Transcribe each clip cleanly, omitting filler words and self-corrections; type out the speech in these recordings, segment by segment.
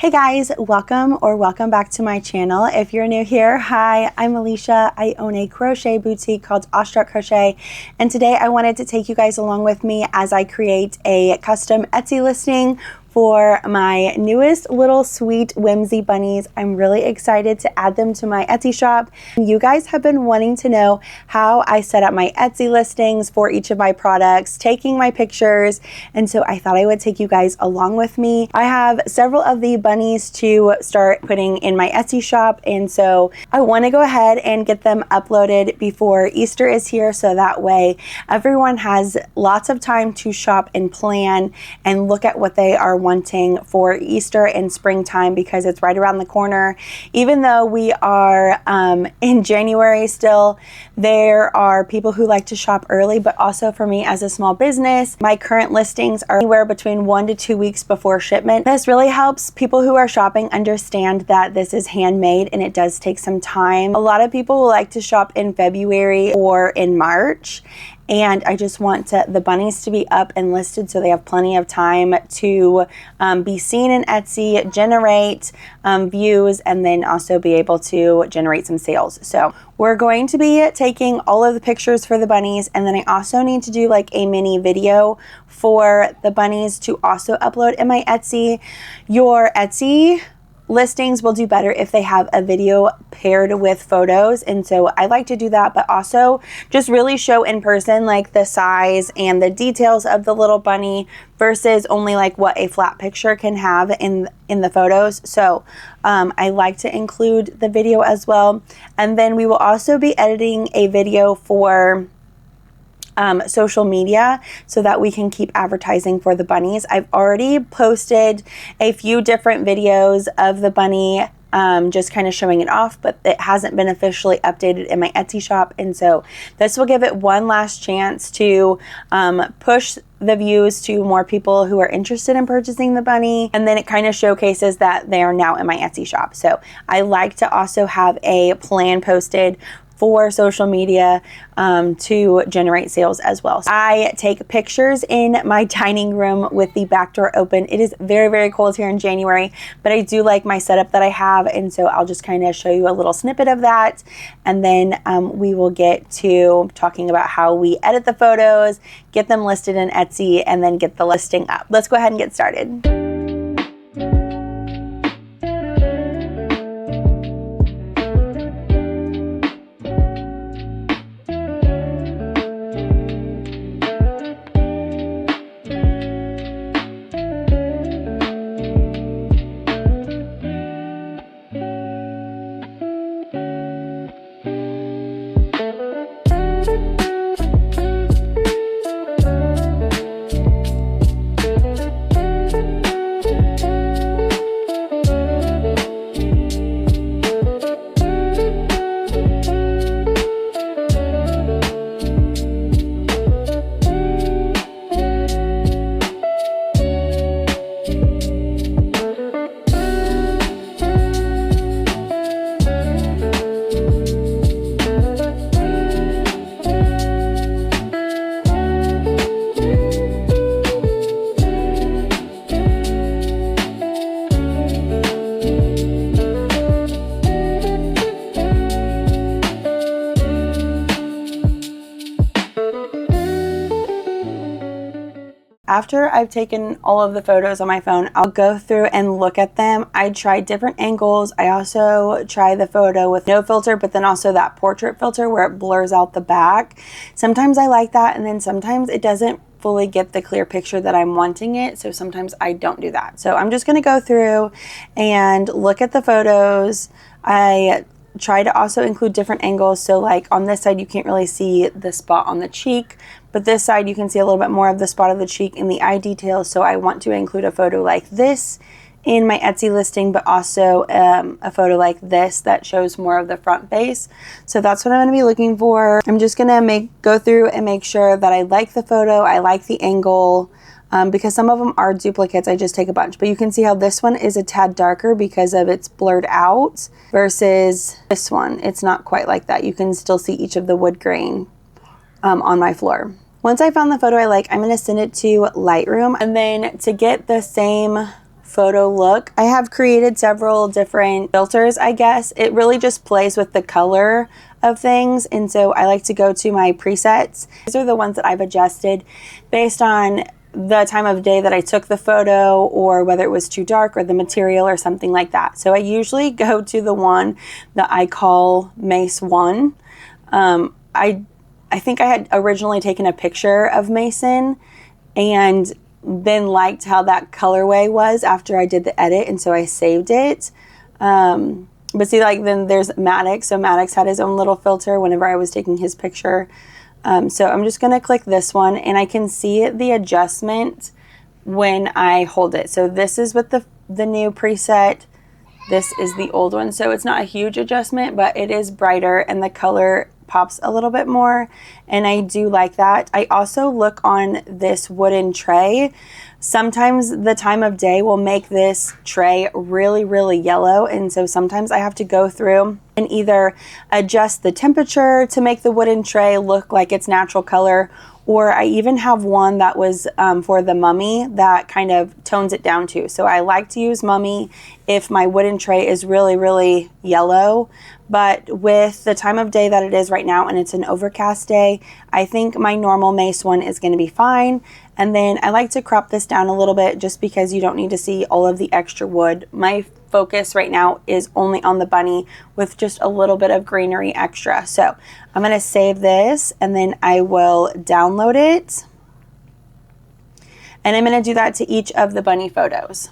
Hey guys, welcome back to my channel. If you're new here, hi, I'm Allyssa. I own a crochet boutique called Awestruck Crochet, and today I wanted to take you guys along with me as I create a custom Etsy listing for my newest little sweet Whimsy bunnies. I'm really excited to add them to my Etsy shop. You guys have been wanting to know how I set up my Etsy listings for each of my products, taking my pictures, and so I thought I would take you guys along with me. I have several of the bunnies to start putting in my Etsy shop, and so I want to go ahead and get them uploaded before Easter is here, so that way everyone has lots of time to shop and plan and look at what they are wanting for Easter and springtime, because it's right around the corner. Even though we are in January still, there are people who like to shop early, but also for me as a small business, my current listings are anywhere between 1 to 2 weeks before shipment. This really helps people who are shopping understand that this is handmade and it does take some time. A lot of people will like to shop in February or in March, and I just want the bunnies to be up and listed so they have plenty of time to be seen in Etsy, generate views, and then also be able to generate some sales. So we're going to be taking all of the pictures for the bunnies, and then I also need to do like a mini video for the bunnies to also upload in my Etsy. Your Etsy listings will do better if they have a video paired with photos, and so I like to do that, but also just really show in person like the size and the details of the little bunny versus only like what a flat picture can have in the photos. So I like to include the video as well, and then we will also be editing a video for social media so that we can keep advertising for the bunnies. I've already posted a few different videos of the bunny, just kind of showing it off, but it hasn't been officially updated in my Etsy shop, and so this will give it one last chance to push the views to more people who are interested in purchasing the bunny, and then it kind of showcases that they are now in my Etsy shop. So I like to also have a plan posted for social media to generate sales as well. I take pictures in my dining room with the back door open. It is very, very cold here in January, but I do like my setup that I have, and so I'll just kind of show you a little snippet of that, and then we will get to talking about how we edit the photos, get them listed in Etsy, and then get the listing up. Let's go ahead and get started. After I've taken all of the photos on my phone, I'll go through and look at them. I try different angles. I also try the photo with no filter, but then also that portrait filter where it blurs out the back. Sometimes I like that, and then sometimes it doesn't fully get the clear picture that I'm wanting it, so sometimes I don't do that. So I'm just going to go through and look at the photos. I try to also include different angles, so like on this side you can't really see the spot on the cheek, but this side you can see a little bit more of the spot of the cheek in the eye details, so I want to include a photo like this in my Etsy listing, but also a photo like this that shows more of the front face. So that's what I'm going to be looking for. I'm just going to go through and make sure that I like the photo, I like the angle, because some of them are duplicates. I just take a bunch, but you can see how this one is a tad darker because of it's blurred out versus this one. It's not quite like that. You can still see each of the wood grain on my floor. Once I found the photo I like, I'm going to send it to Lightroom, and then to get the same photo look. I have created several different filters, I guess. It really just plays with the color of things, and so I like to go to my presets. These are the ones that I've adjusted based on the time of day that I took the photo, or whether it was too dark or the material or something like that. So I usually go to the one that I call Mace 1. I think I had originally taken a picture of Mason and then liked how that colorway was after I did the edit, and so I saved it. But see, like, then there's Maddox. So Maddox had his own little filter whenever I was taking his picture. So I'm just going to click this one, and I can see the adjustment when I hold it. So this is with the new preset. This is the old one. So it's not a huge adjustment, but it is brighter and the color pops a little bit more, and I do like that. I also look on this wooden tray. Sometimes the time of day will make this tray really, really yellow, and so sometimes I have to go through and either adjust the temperature to make the wooden tray look like its natural color, or I even have one that was for the mummy that kind of tones it down too. So I like to use mummy if my wooden tray is really, really yellow. But with the time of day that it is right now, and it's an overcast day, I think my normal Mace one is going to be fine. And then I like to crop this down a little bit just because you don't need to see all of the extra wood. My focus right now is only on the bunny with just a little bit of greenery extra. So I'm going to save this, and then I will download it. And I'm going to do that to each of the bunny photos.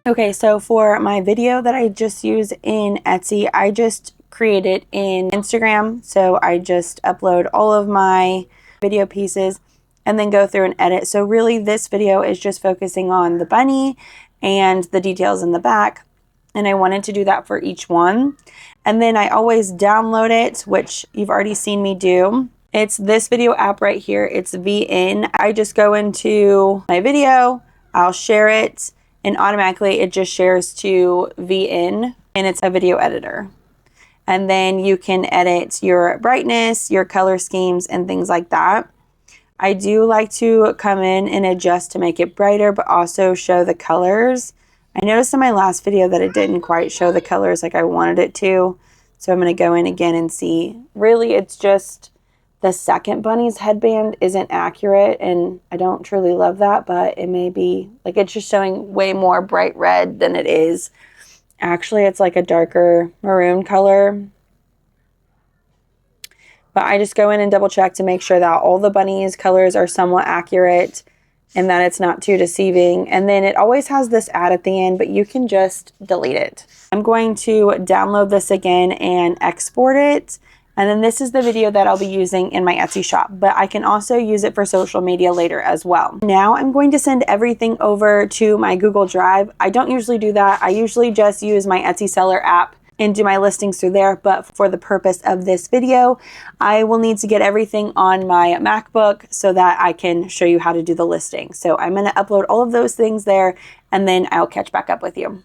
Okay, so for my video that I just used in Etsy, I just created in Instagram. So I just upload all of my video pieces and then go through and edit. So really this video is just focusing on the bunny and the details in the back. And I wanted to do that for each one. And then I always download it, which you've already seen me do. It's this video app right here. It's VN. I just go into my video, I'll share it, and automatically it just shares to VN, and it's a video editor. And then you can edit your brightness, your color schemes, and things like that. I do like to come in and adjust to make it brighter, but also show the colors. I noticed in my last video that it didn't quite show the colors like I wanted it to. So I'm going to go in again and see. Really, it's just the second bunny's headband isn't accurate, and I don't truly love that, but it may be, like, it's just showing way more bright red than it is. Actually, it's like a darker maroon color. But I just go in and double check to make sure that all the bunnies' colors are somewhat accurate and that it's not too deceiving. And then it always has this ad at the end, but you can just delete it. I'm going to download this again and export it. And then this is the video that I'll be using in my Etsy shop, but I can also use it for social media later as well. Now I'm going to send everything over to my Google Drive. I don't usually do that. I usually just use my Etsy seller app and do my listings through there. But for the purpose of this video, I will need to get everything on my MacBook so that I can show you how to do the listing. So I'm going to upload all of those things there, and then I'll catch back up with you.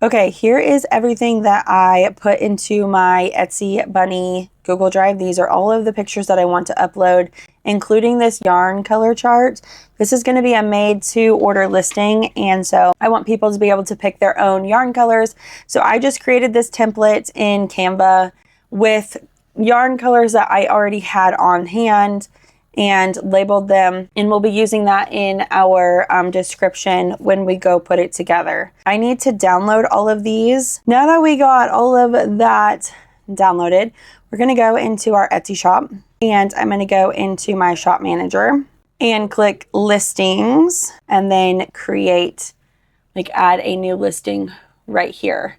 Okay, here is everything that I put into my Etsy Bunny Google Drive. These are all of the pictures that I want to upload, including this yarn color chart. This is going to be a made to order listing, and so I want people to be able to pick their own yarn colors. So I just created this template in Canva with yarn colors that I already had on hand and labeled them, and we'll be using that in our description when we go put it together. I need to download all of these. Now that we got all of that downloaded, we're going to go into our Etsy shop, and I'm going to go into my shop manager and click listings, and then create, like add a new listing right here.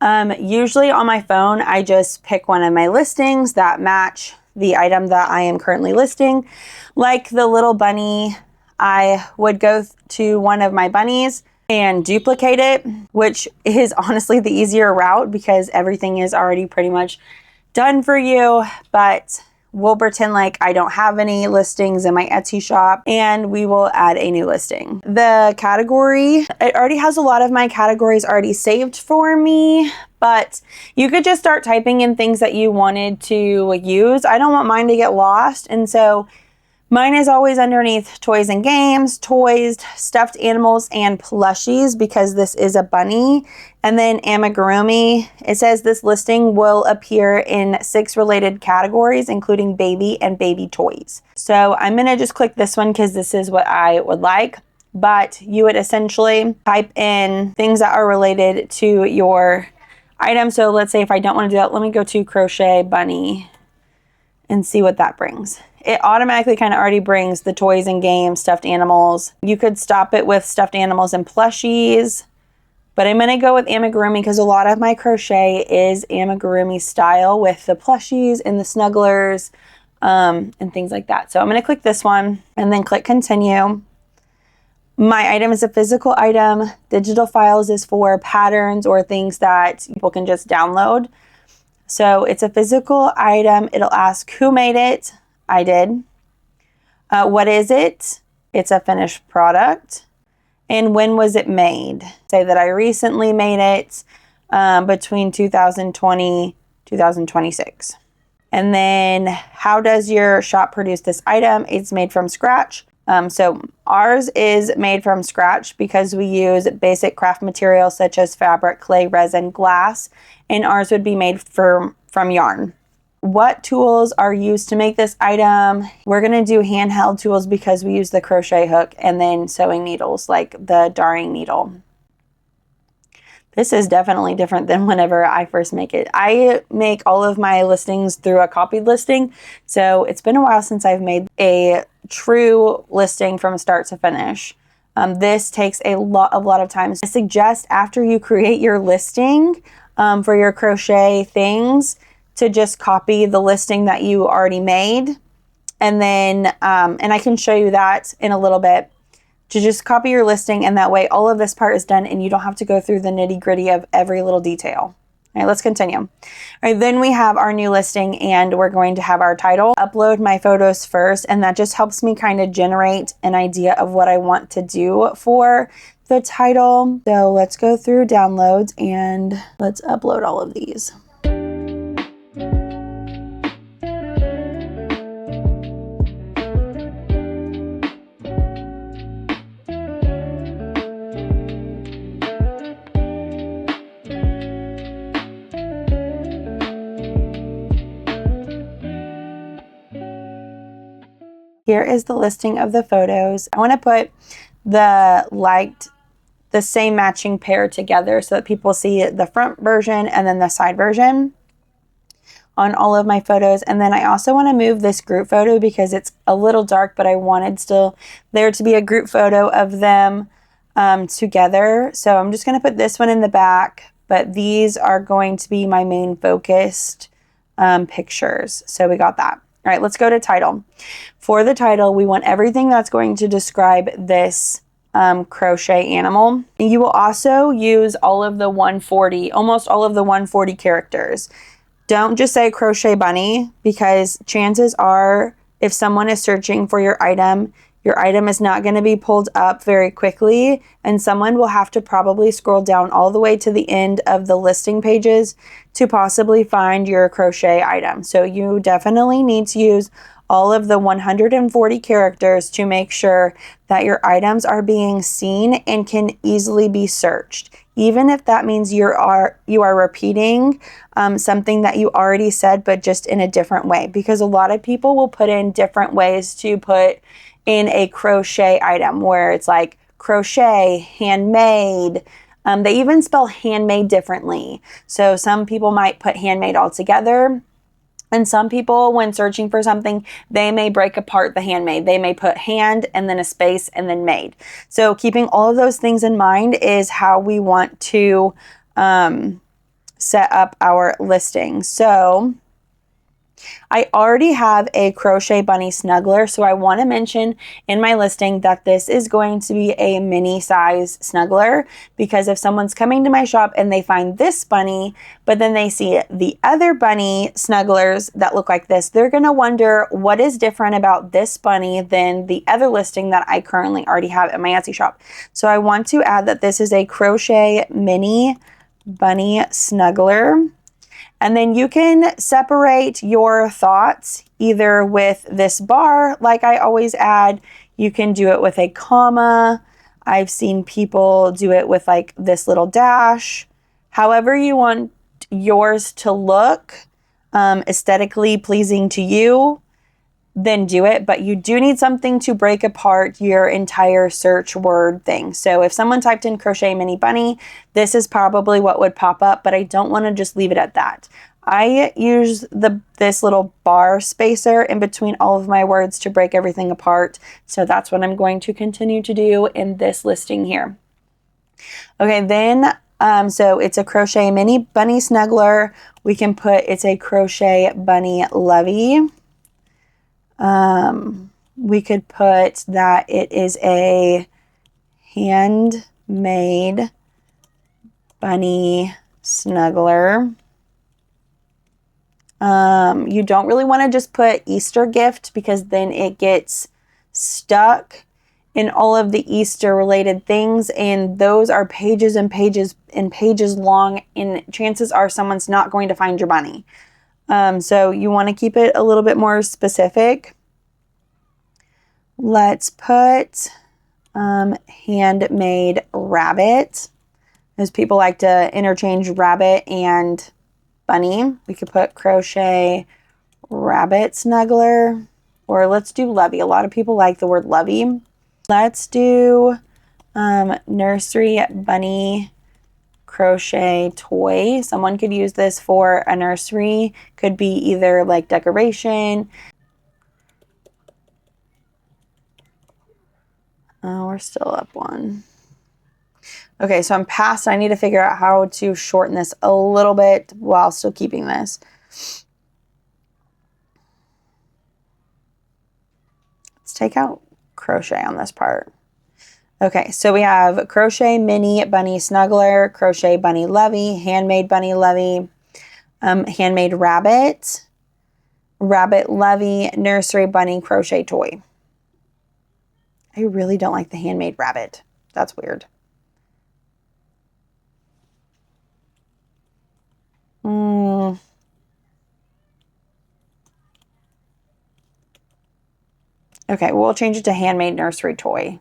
Usually on my phone, I just pick one of my listings that match the item that I am currently listing. Like the little bunny, I would go to one of my bunnies and duplicate it, which is honestly the easier route because everything is already pretty much done for you. But we'll pretend like I don't have any listings in my Etsy shop, and we will add a new listing. The category, it already has a lot of my categories already saved for me, but you could just start typing in things that you wanted to use. I don't want mine to get lost, and so mine is always underneath toys and games, toys, stuffed animals, and plushies because this is a bunny. And then amigurumi, it says this listing will appear in 6 related categories, including baby and baby toys. So I'm going to just click this one because this is what I would like. But you would essentially type in things that are related to your item. So let's say if I don't want to do that, let me go to Crochet Bunny and see what that brings. It automatically kind of already brings the toys and games, stuffed animals. You could stop it with stuffed animals and plushies, but I'm going to go with amigurumi because a lot of my crochet is amigurumi style with the plushies and the snugglers and things like that. So I'm going to click this one and then click continue. My item is a physical item. Digital files is for patterns or things that people can just download. So it's a physical item. It'll ask who made it. I did. What is it? It's a finished product. And when was it made? Say that I recently made it between 2020, 2026. And then how does your shop produce this item? It's made from scratch. So ours is made from scratch because we use basic craft materials such as fabric, clay, resin, glass, and ours would be made from yarn. What tools are used to make this item? We're going to do handheld tools because we use the crochet hook and then sewing needles like the darning needle. This is definitely different than whenever I first make it. I make all of my listings through a copied listing, so it's been a while since I've made a true listing from start to finish. This takes a lot of time. I suggest after you create your listing for your crochet things to just copy the listing that you already made, and then and I can show you that in a little bit, to just copy your listing, and that way all of this part is done and you don't have to go through the nitty-gritty of every little detail. All right, let's continue. All right, then we have our new listing and we're going to have our title. Upload my photos first, and that just helps me kind of generate an idea of what I want to do for the title. So let's go through downloads and let's upload all of these. Here is the listing of the photos. I want to put the same matching pair together so that people see the front version and then the side version on all of my photos. And then I also want to move this group photo because it's a little dark, but I wanted still there to be a group photo of them together. So I'm just going to put this one in the back, but these are going to be my main focused pictures. So we got that. All right, let's go to title. For the title, we want everything that's going to describe this crochet animal. You will also use all of the 140, almost all of the 140 characters. Don't just say crochet bunny, because chances are if someone is searching for your item is not going to be pulled up very quickly, and someone will have to probably scroll down all the way to the end of the listing pages to possibly find your crochet item. So you definitely need to use all of the 140 characters to make sure that your items are being seen and can easily be searched. Even if that means you are repeating something that you already said, but just in a different way, because a lot of people will put in different ways to put in a crochet item where it's like crochet, handmade. They even spell handmade differently. So some people might put handmade all together. And some people, when searching for something, they may break apart the handmade. They may put hand and then a space and then made. So keeping all of those things in mind is how we want to set up our listing. So I already have a Crochet Bunny snuggler, so I want to mention in my listing that this is going to be a mini size snuggler, because if someone's coming to my shop and they find this bunny, but then they see the other bunny snugglers that look like this, they're going to wonder what is different about this bunny than the other listing that I currently already have at my Etsy shop. So I want to add that this is a Crochet Mini Bunny Snuggler. And then you can separate your thoughts either with this bar, like I always add. You can do it with a comma. I've seen people do it with like this little dash. However you want yours to look, aesthetically pleasing to you, then do it. But you do need something to break apart your entire search word thing. So if someone typed in crochet mini bunny, this is probably what would pop up, but I don't want to just leave it at that. I use this little bar spacer in between all of my words to break everything apart. So that's what I'm going to continue to do in this listing here. Okay, then so it's a crochet mini bunny snuggler. We can put it's a crochet bunny lovey. We could put that it is a handmade bunny snuggler. You don't really want to just put Easter gift, because then it gets stuck in all of the Easter related things, and those are pages and pages and pages long, and chances are someone's not going to find your bunny. So you want to keep it a little bit more specific. Let's put handmade rabbit, because people like to interchange rabbit and bunny. We could put crochet rabbit snuggler, or let's do lovey. A lot of people like the word lovey. Let's do nursery bunny crochet toy. Someone could use this for a nursery. Could be either like decoration. Oh, we're still up one. Okay, so I'm past. I need to figure out how to shorten this a little bit while still keeping this. Let's take out crochet on this part. Okay, so we have Crochet Mini Bunny Snuggler, Crochet Bunny Lovey, Handmade Bunny Lovey, Handmade Rabbit, Rabbit Lovey, Nursery Bunny Crochet Toy. I really don't like the Handmade Rabbit. That's weird. Okay, we'll change it to Handmade Nursery Toy.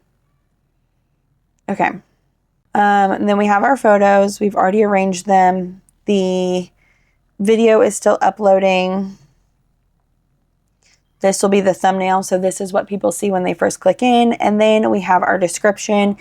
Okay. And then we have our photos. We've already arranged them. The video is still uploading. This will be the thumbnail. So this is what people see when they first click in. And then we have our description.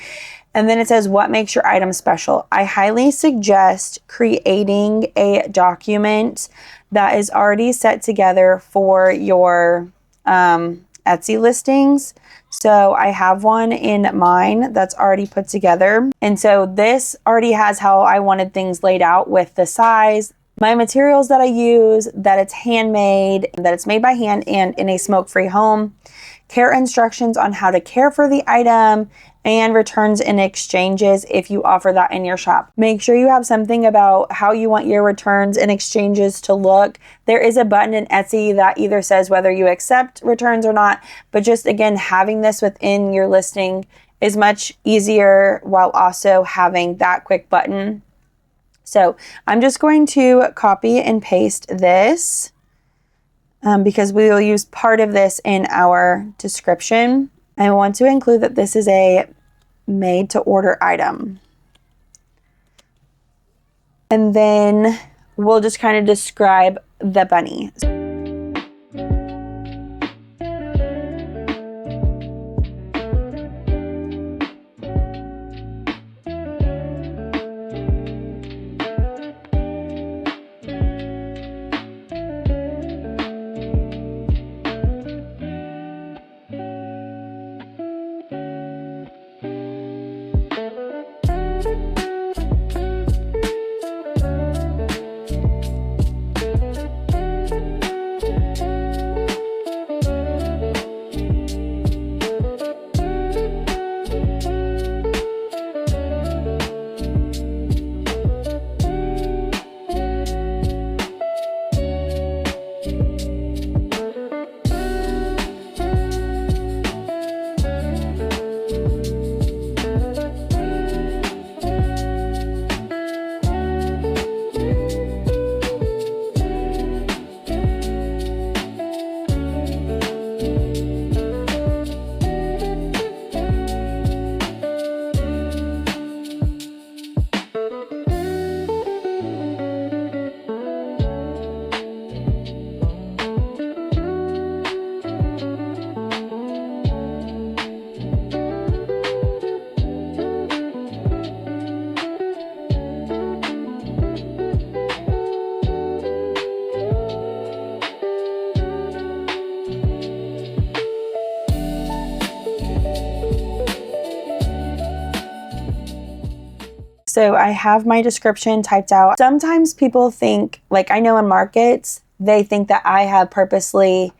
And then it says, what makes your item special? I highly suggest creating a document that is already set together for your Etsy listings. So I have one in mine that's already put together. And so this already has how I wanted things laid out with the size, my materials that I use, that it's handmade, that it's made by hand and in a smoke-free home, care instructions on how to care for the item, and returns and exchanges if you offer that in your shop. Make sure you have something about how you want your returns and exchanges to look. There is a button in Etsy that either says whether you accept returns or not, but just again, having this within your listing is much easier while also having that quick button. So I'm just going to copy and paste this because we will use part of this in our description. I want to include that this is a made to order item. And then we'll just kind of describe the bunny. So I have my description typed out. Sometimes people think, like I know in markets, they think that I have purposely,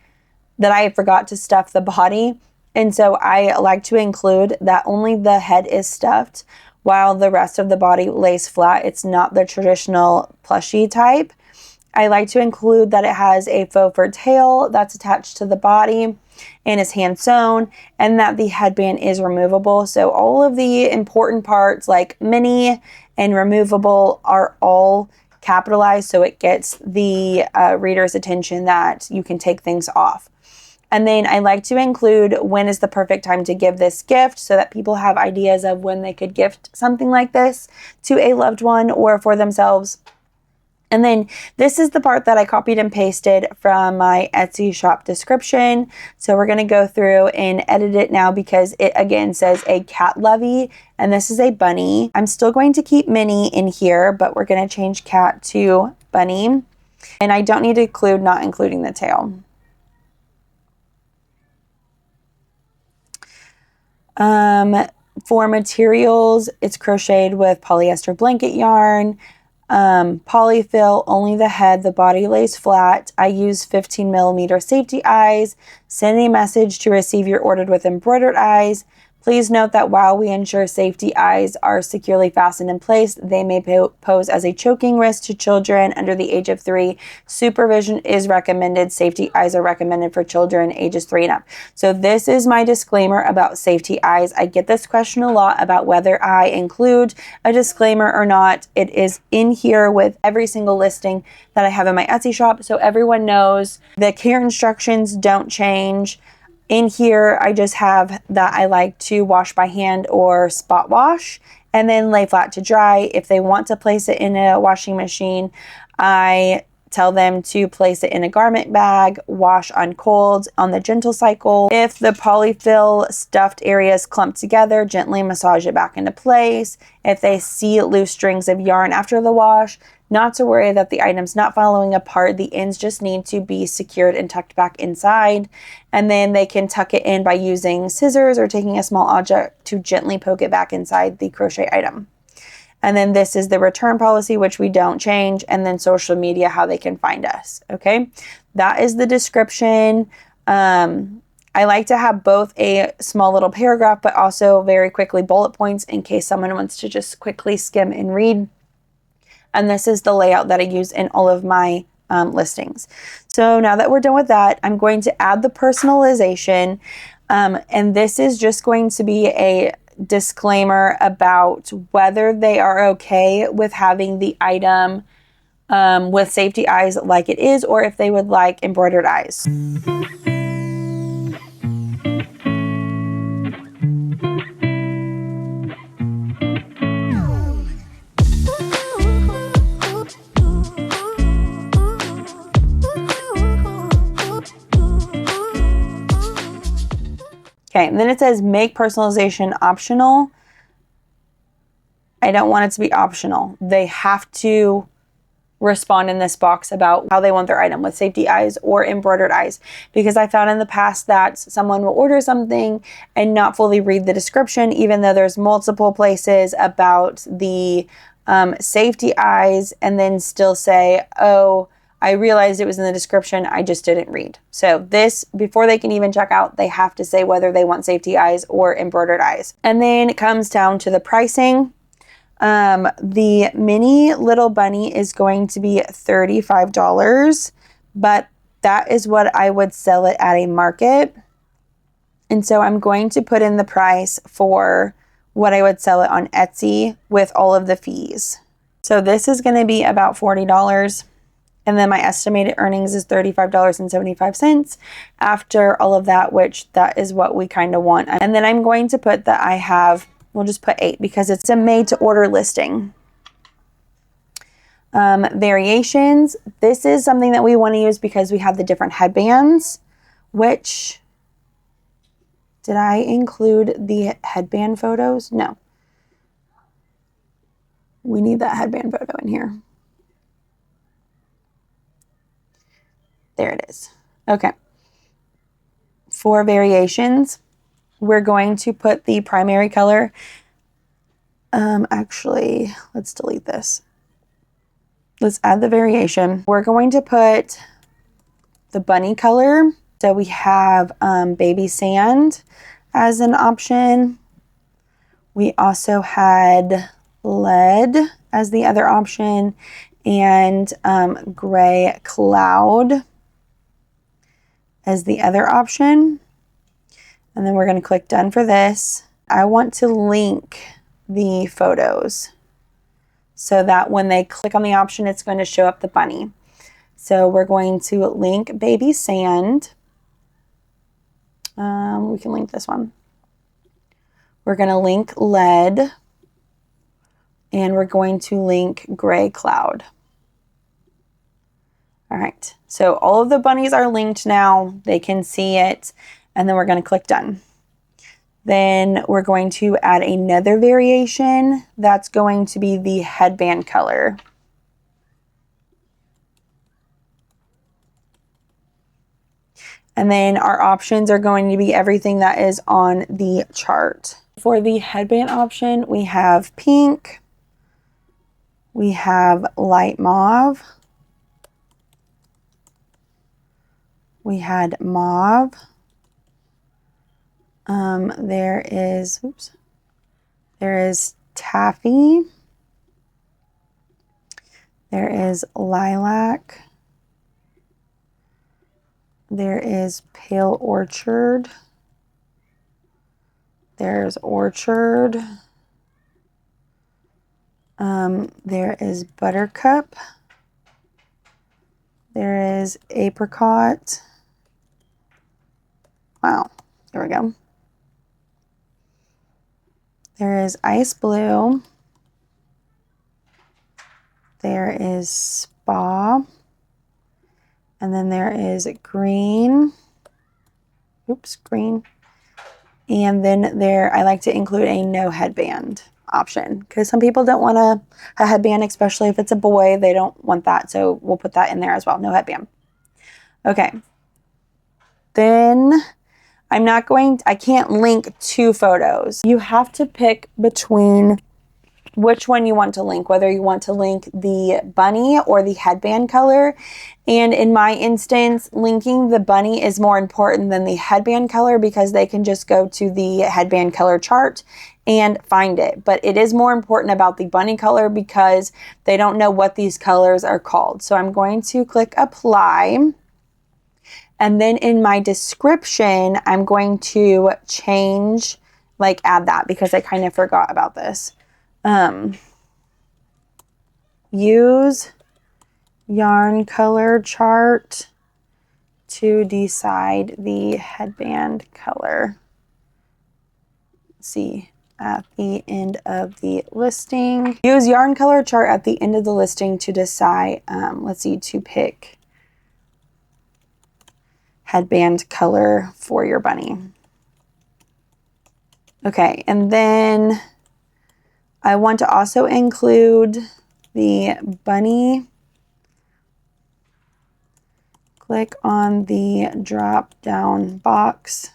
that I forgot to stuff the body. And so I like to include that only the head is stuffed while the rest of the body lays flat. It's not the traditional plushie type. I like to include that it has a faux fur tail that's attached to the body and is hand sewn, and that the headband is removable. So all of the important parts like mini and removable are all capitalized, so it gets the reader's attention that you can take things off. And then I like to include when is the perfect time to give this gift so that people have ideas of when they could gift something like this to a loved one or for themselves. And then this is the part that I copied and pasted from my Etsy shop description. So we're going to go through and edit it now because it again says a cat lovey and this is a bunny. I'm still going to keep Minnie in here, but we're going to change cat to bunny. And I don't need to include not including the tail. For materials, it's crocheted with polyester blanket yarn. Polyfill, only the head, the body lays flat. I use 15mm safety eyes. Send a message to receive your ordered with embroidered eyes. Please note that while we ensure safety eyes are securely fastened in place, they may pose as a choking risk to children under the age of 3. Supervision is recommended. Safety eyes are recommended for children ages 3 and up. So this is my disclaimer about safety eyes. I get this question a lot about whether I include a disclaimer or not. It is in here with every single listing that I have in my Etsy shop, so everyone knows the care instructions don't change. In here, I just have that I like to wash by hand or spot wash and then lay flat to dry. If they want to place it in a washing machine, I tell them to place it in a garment bag, wash on cold on the gentle cycle. If the polyfill stuffed areas clump together, gently massage it back into place. If they see loose strings of yarn after the wash, not to worry that the item's not falling apart. The ends just need to be secured and tucked back inside. And then they can tuck it in by using scissors or taking a small object to gently poke it back inside the crochet item. And then this is the return policy, which we don't change. And then social media, how they can find us. Okay, that is the description. I like to have both a small little paragraph, but also very quickly bullet points in case someone wants to just quickly skim and read. And this is the layout that I use in all of my listings. So now that we're done with that, I'm going to add the personalization. And this is just going to be a disclaimer about whether they are okay with having the item with safety eyes like it is, or if they would like embroidered eyes. Okay, and then it says make personalization optional. I don't want it to be optional. They have to respond in this box about how they want their item with safety eyes or embroidered eyes, because I found in the past that someone will order something and not fully read the description, even though there's multiple places about the safety eyes, and then still say, oh, I realized it was in the description, I just didn't read. So this, before they can even check out, they have to say whether they want safety eyes or embroidered eyes. And then it comes down to the pricing. The mini little bunny is going to be $35, but that is what I would sell it at a market. And so I'm going to put in the price for what I would sell it on Etsy with all of the fees. So this is going to be about $40. And then my estimated earnings is $35.75 after all of that, which that is what we kind of want. And then I'm going to put that I have, we'll just put 8 because it's a made to order listing. Variations. This is something that we want to use because we have the different headbands, which, did I include the headband photos? No. We need that headband photo in here. There it is. Okay. For variations, we're going to put the primary color. Actually, let's delete this. Let's add the variation. We're going to put the bunny color. So we have baby sand as an option. We also had lead as the other option, and gray cloud as the other option. And then we're going to click done for this. I want to link the photos so that when they click on the option, it's going to show up the bunny. So we're going to link baby sand. We can link this one. We're going to link lead, and we're going to link gray cloud. All right, so all of the bunnies are linked now. They can see it, and then we're going to click done. Then we're going to add another variation. That's going to be the headband color. And then our options are going to be everything that is on the chart. For the headband option, we have pink, we have light mauve, we had mauve, There is, oops, there is taffy. There is lilac. There is pale orchard. There's orchard. There is buttercup. There is apricot. Wow, there we go. There is ice blue. There is spa. And then there is green. Oops, green. And then there, I like to include a no headband option because some people don't want a headband, especially if it's a boy. They don't want that. So we'll put that in there as well. No headband. Okay. Then I can't link two photos. You have to pick between which one you want to link, whether you want to link the bunny or the headband color. And in my instance, linking the bunny is more important than the headband color because they can just go to the headband color chart and find it. But it is more important about the bunny color because they don't know what these colors are called. So I'm going to click apply. And then in my description, I'm going to change, add that because I kind of forgot about this. Use yarn color chart to decide the headband color. See, at the end of the listing. Use yarn color chart at the end of the listing to decide, to pick headband color for your bunny. Okay, and then I want to also include the bunny. Click on the drop down box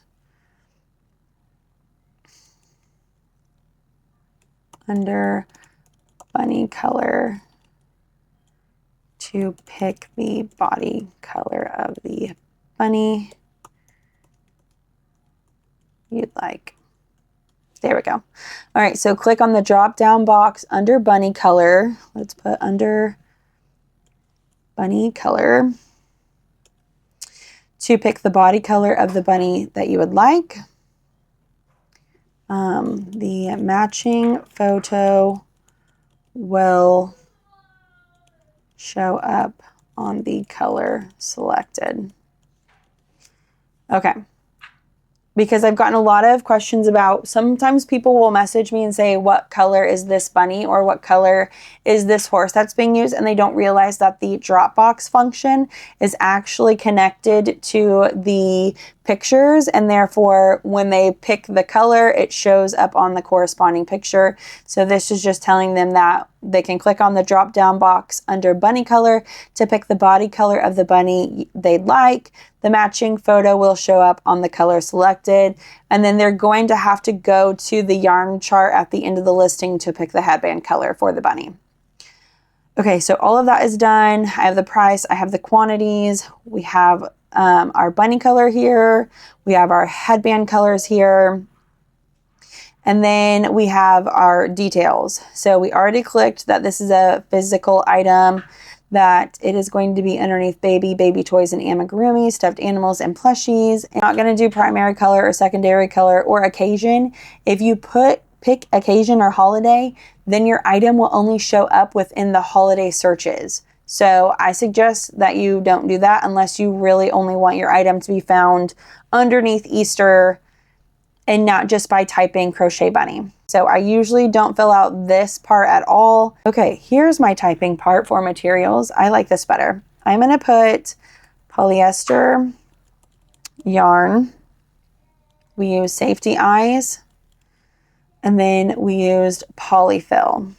under bunny color to pick the body color of the bunny you'd like. There we go. All right, so click on the drop down box under bunny color. Let's put under bunny color to pick the body color of the bunny that you would like. The matching photo will show up on the color selected. Okay. Because I've gotten a lot of questions about, sometimes people will message me and say, what color is this bunny or what color is this horse that's being used? And they don't realize that the Dropbox function is actually connected to the pictures, and therefore when they pick the color, it shows up on the corresponding picture. So this is just telling them that they can click on the drop down box under bunny color to pick the body color of the bunny they'd like. The matching photo will show up on the color selected, and then they're going to have to go to the yarn chart at the end of the listing to pick the headband color for the bunny. Okay, so all of that is done. I have the price, I have the quantities, we have our bunny color here, we have our headband colors here, and then we have our details. So we already clicked that this is a physical item, that it is going to be underneath baby toys and amigurumi, stuffed animals, and plushies. I'm not going to do primary color or secondary color or occasion. If you pick occasion or holiday, then your item will only show up within the holiday searches. So I suggest that you don't do that unless you really only want your item to be found underneath Easter and not just by typing crochet bunny. So I usually don't fill out this part at all. Okay, here's my typing part for materials. I like this better. I'm gonna put polyester yarn. We use safety eyes, and then we used polyfill.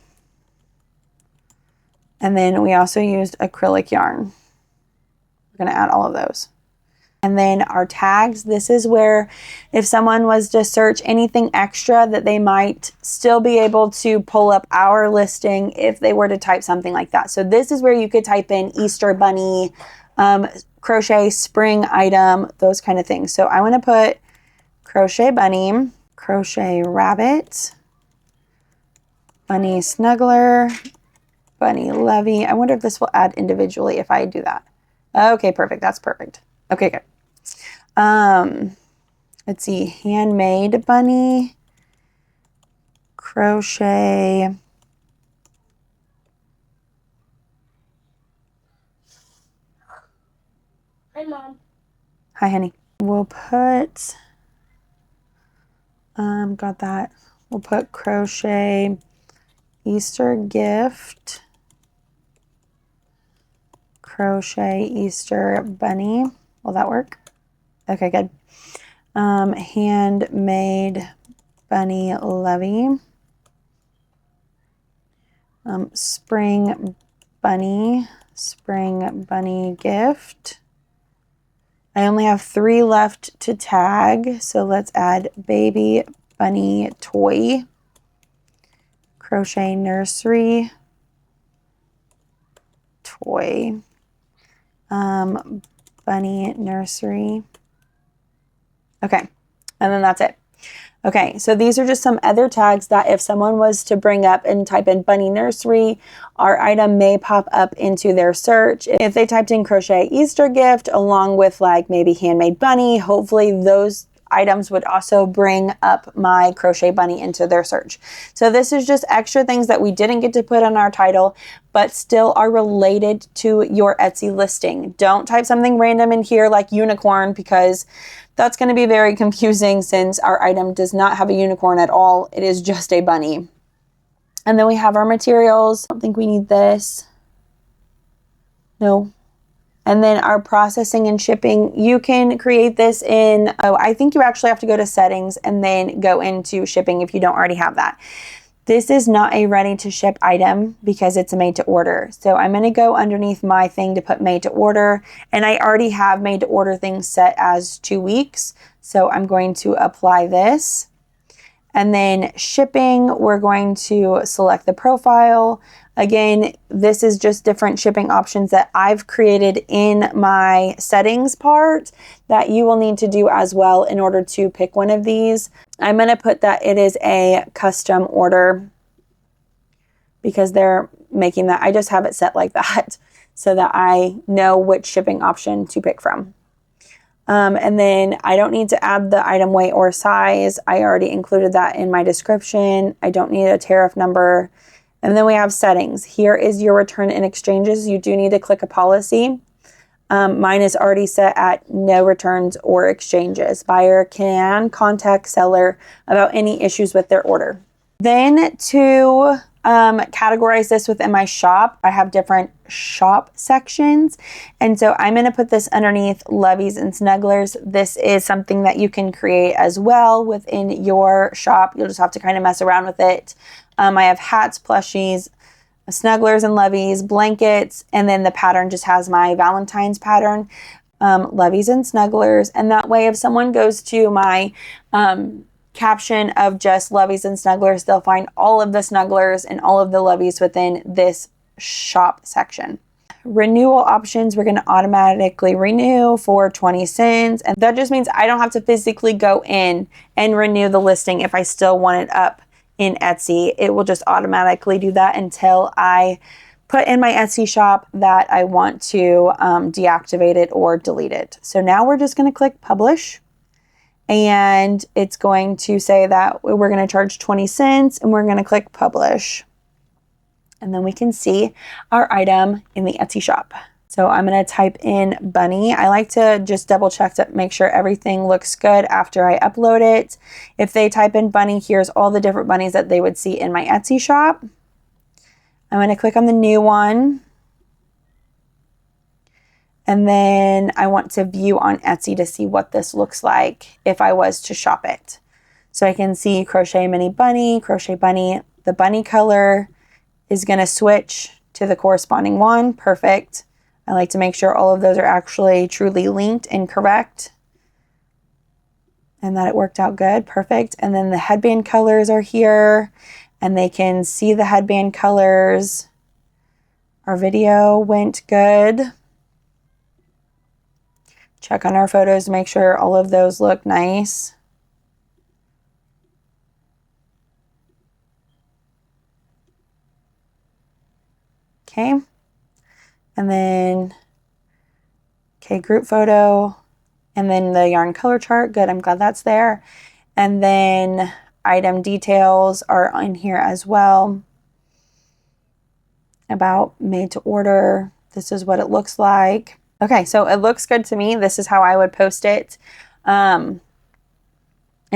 And then we also used acrylic yarn. We're gonna add all of those. And then our tags, this is where if someone was to search anything extra that they might still be able to pull up our listing if they were to type something like that. So this is where you could type in Easter bunny, crochet spring item, those kind of things. So I want to put crochet bunny, crochet rabbit, bunny snuggler, bunny lovey. I wonder if this will add individually if I do that. Okay, perfect. That's perfect. Okay, good. Let's see, handmade bunny, crochet, Hi, Mom. hi, honey. We'll put, got that. We'll put crochet Easter gift, crochet Easter bunny. Will that work? Okay, good. Handmade bunny lovey, spring bunny gift. I only have 3 left to tag, so let's add baby bunny toy, crochet nursery toy, bunny nursery. Okay, and then that's it. Okay, so these are just some other tags that if someone was to bring up and type in bunny nursery, our item may pop up into their search. If they typed in crochet Easter gift along with like maybe handmade bunny, hopefully those items would also bring up my crochet bunny into their search. So this is just extra things that we didn't get to put on our title, but still are related to your Etsy listing. Don't type something random in here like unicorn, because that's going to be very confusing since our item does not have a unicorn at all. It is just a bunny. And then we have our materials. I don't think we need this. No. And then our processing and shipping, you can create this in, I think you actually have to go to settings and then go into shipping if you don't already have that. This is not a ready to ship item because it's a made to order. So I'm going to go underneath my thing to put made to order, and I already have made to order things set as 2 weeks. So I'm going to apply this. And then shipping, we're going to select the profile. Again, this is just different shipping options that I've created in my settings part that you will need to do as well in order to pick one of these. I'm going to put that it is a custom order because they're making that. I just have it set like that so that I know which shipping option to pick from. And then I don't need to add the item weight or size. I already included that in my description. I don't need a tariff number. And then we have settings. Here is your return and exchanges. You do need to click a policy. Mine is already set at no returns or exchanges. Buyer can contact seller about any issues with their order. Then to categorize this within my shop, I have different shop sections. And so I'm going to put this underneath loveys and snugglers. This is something that you can create as well within your shop. You'll just have to kind of mess around with it. I have hats, plushies, snugglers and loveys, blankets, and then the pattern just has my Valentine's pattern, loveys and snugglers. And that way, if someone goes to my caption of just loveys and snugglers, they'll find all of the snugglers and all of the loveys within this shop section. Renewal options, we're going to automatically renew for 20 cents. And that just means I don't have to physically go in and renew the listing if I still want it up in Etsy. It will just automatically do that until I put in my Etsy shop that I want to deactivate it or delete it. So now we're just going to click publish. And it's going to say that we're going to charge 20 cents and we're going to click publish. And then we can see our item in the Etsy shop. So I'm going to type in bunny. I like to just double check to make sure everything looks good after I upload it. If they type in bunny, here's all the different bunnies that they would see in my Etsy shop. I'm going to click on the new one. And then I want to view on Etsy to see what this looks like if I was to shop it. So I can see crochet mini bunny, crochet bunny. The bunny color is going to switch to the corresponding one. Perfect. I like to make sure all of those are actually truly linked and correct. And that it worked out good. Perfect. And then the headband colors are here. And they can see the headband colors. Our video went good. Check on our photos to make sure all of those look nice. Okay. And then, okay, group photo, and then the yarn color chart. Good, I'm glad that's there. And then item details are in here as well. About made to order. This is what it looks like. Okay, so it looks good to me. This is how I would post it. And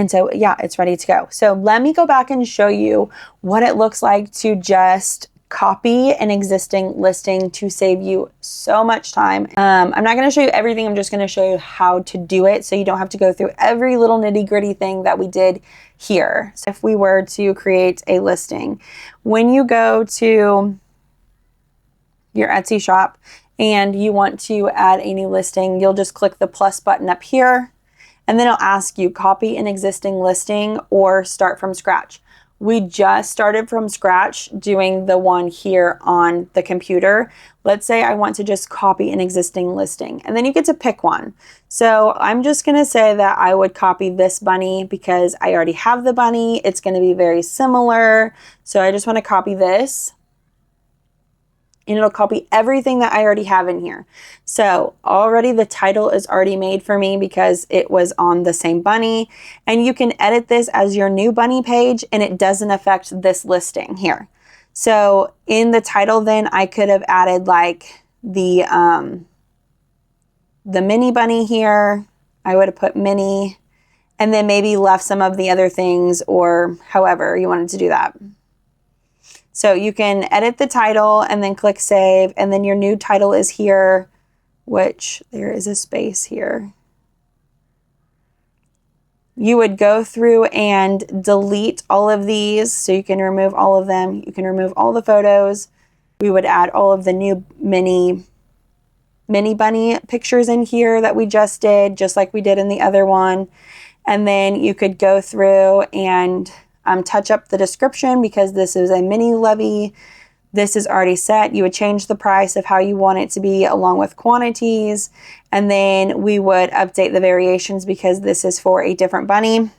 so, yeah, it's ready to go. So let me go back and show you what it looks like to just copy an existing listing to save you so much time. I'm not going to show you everything. I'm just going to show you how to do it so you don't have to go through every little nitty gritty thing that we did here. So if we were to create a listing, when you go to your Etsy shop and you want to add a new listing, you'll just click the plus button up here, and then it'll ask you copy an existing listing or start from scratch. We just started from scratch doing the one here on the computer. Let's say I want to just copy an existing listing, and then you get to pick one. So I'm just going to say that I would copy this bunny because I already have the bunny. It's going to be very similar. So I just want to copy this, and it'll copy everything that I already have in here. So already the title is already made for me because it was on the same bunny, and you can edit this as your new bunny page and it doesn't affect this listing here. So in the title, then I could have added like the mini bunny here. I would have put mini, and then maybe left some of the other things, or however you wanted to do that. So you can edit the title and then click save, and then your new title is here, which there is a space here. You would go through and delete all of these, so you can remove all of them. You can remove all the photos. We would add all of the new mini bunny pictures in here that we just did, just like we did in the other one. And then you could go through and touch up the description because this is a mini levy. This is already set. You would change the price of how you want it to be along with quantities. And then we would update the variations because this is for a different bunny.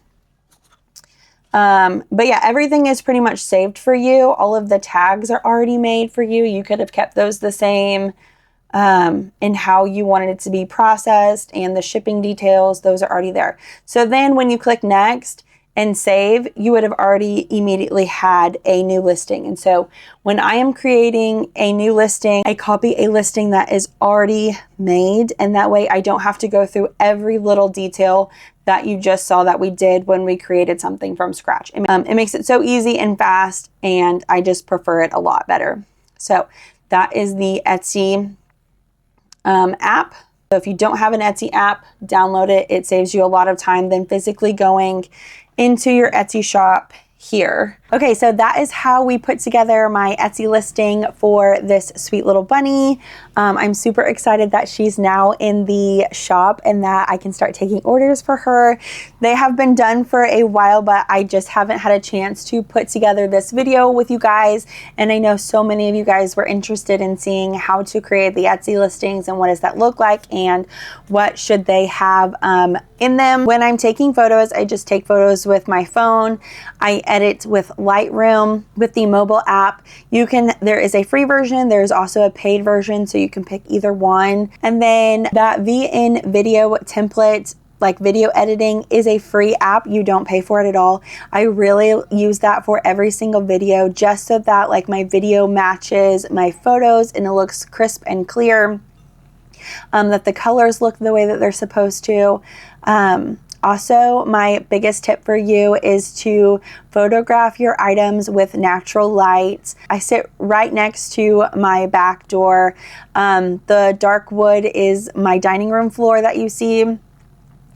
But yeah, everything is pretty much saved for you. All of the tags are already made for you. You could have kept those the same in how you wanted it to be processed, and the shipping details, those are already there. So then when you click next and save, you would have already immediately had a new listing. And so when I am creating a new listing, I copy a listing that is already made, and that way I don't have to go through every little detail that you just saw that we did when we created something from scratch. It makes it so easy and fast, and I just prefer it a lot better. So that is the Etsy app. So if you don't have an Etsy app, download it. It saves you a lot of time than physically going into your Etsy shop here. Okay, so that is how we put together my Etsy listing for this sweet little bunny. I'm super excited that she's now in the shop and that I can start taking orders for her. They have been done for a while, but I just haven't had a chance to put together this video with you guys. And I know so many of you guys were interested in seeing how to create the Etsy listings and what does that look like and what should they have in them. When I'm taking photos, I just take photos with my phone. I edit with Lightroom with the mobile app. There is a free version. There's also a paid version, so you can pick either one. And then that VN video template, like video editing, is a free app. You don't pay for it at all. I really use that for every single video, just so that like my video matches my photos and it looks crisp and clear, that the colors look the way that they're supposed to. Also, my biggest tip for you is to photograph your items with natural light. I sit right next to my back door. The dark wood is my dining room floor that you see.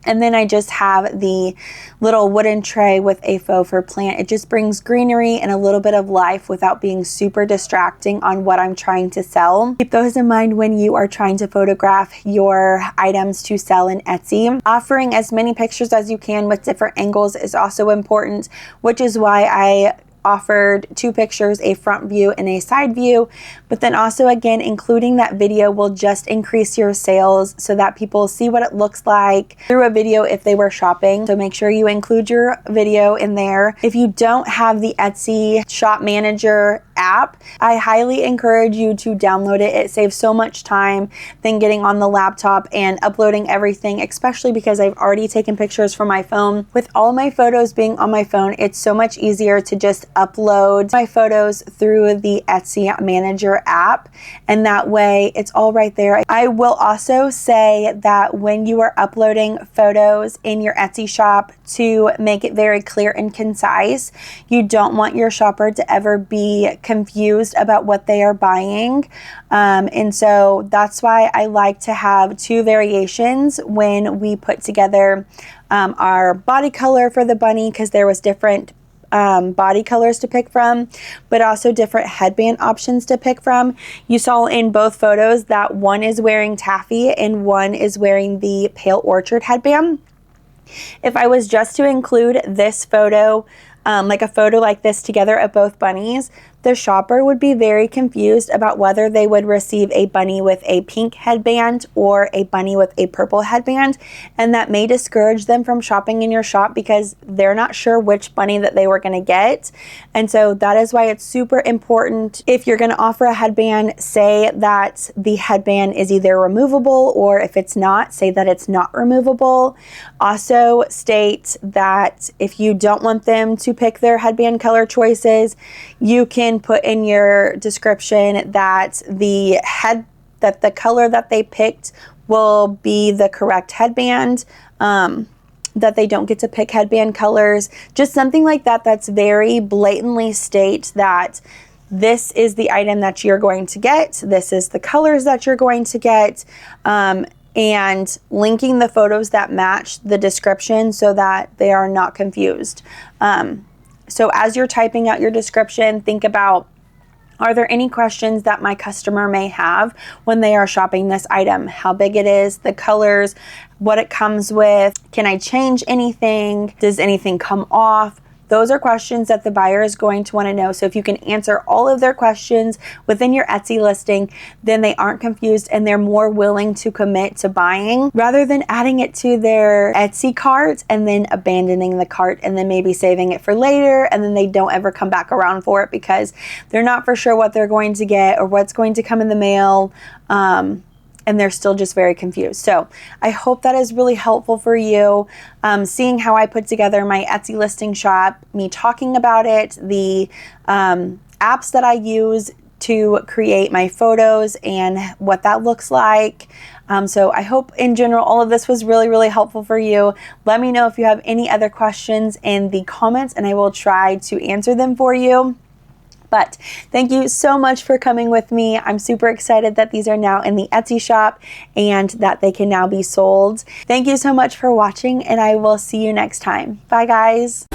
And then I just have the little wooden tray with a faux fur plant. It just brings greenery and a little bit of life without being super distracting on what I'm trying to sell. Keep those in mind when you are trying to photograph your items to sell in Etsy. Offering as many pictures as you can with different angles is also important, which is why I offered 2 pictures, a front view and a side view, but then also again including that video will just increase your sales so that people see what it looks like through a video if they were shopping. So make sure you include your video in there. If you don't have the Etsy Shop Manager app, I highly encourage you to download it. It saves so much time than getting on the laptop and uploading everything, especially because I've already taken pictures from my phone. With all my photos being on my phone, it's so much easier to just upload my photos through the Etsy Manager app, and that way it's all right there. I will also say that when you are uploading photos in your Etsy shop, to make it very clear and concise, you don't want your shopper to ever be confused about what they are buying, and so that's why I like to have 2 variations when we put together our body color for the bunny, because there was different body colors to pick from, but also different headband options to pick from. You saw in both photos that one is wearing taffy and one is wearing the Pale Orchard headband. If I was just to include this photo, like a photo like this together of both bunnies, the shopper would be very confused about whether they would receive a bunny with a pink headband or a bunny with a purple headband, and that may discourage them from shopping in your shop because they're not sure which bunny that they were going to get. And so that is why it's super important, if you're going to offer a headband, say that the headband is either removable, or if it's not, say that it's not removable. Also state that if you don't want them to pick their headband color choices, you can put in your description that the color that they picked will be the correct headband, that they don't get to pick headband colors, just something like that that's very blatantly state that this is the item that you're going to get, this is the colors that you're going to get, and linking the photos that match the description so that they are not confused. So as you're typing out your description, think about, are there any questions that my customer may have when they are shopping this item? How big it is, the colors, what it comes with, can I change anything, does anything come off? Those are questions that the buyer is going to want to know. So if you can answer all of their questions within your Etsy listing, then they aren't confused and they're more willing to commit to buying, rather than adding it to their Etsy cart and then abandoning the cart and then maybe saving it for later, and then they don't ever come back around for it because they're not for sure what they're going to get or what's going to come in the mail. And they're still just very confused. So I hope that is really helpful for you, seeing how I put together my Etsy listing shop, me talking about it, the apps that I use to create my photos and what that looks like. So I hope in general all of this was really, really helpful for you. Let me know if you have any other questions in the comments and I will try to answer them for you. But thank you so much for coming with me. I'm super excited that these are now in the Etsy shop and that they can now be sold. Thank you so much for watching, and I will see you next time. Bye, guys.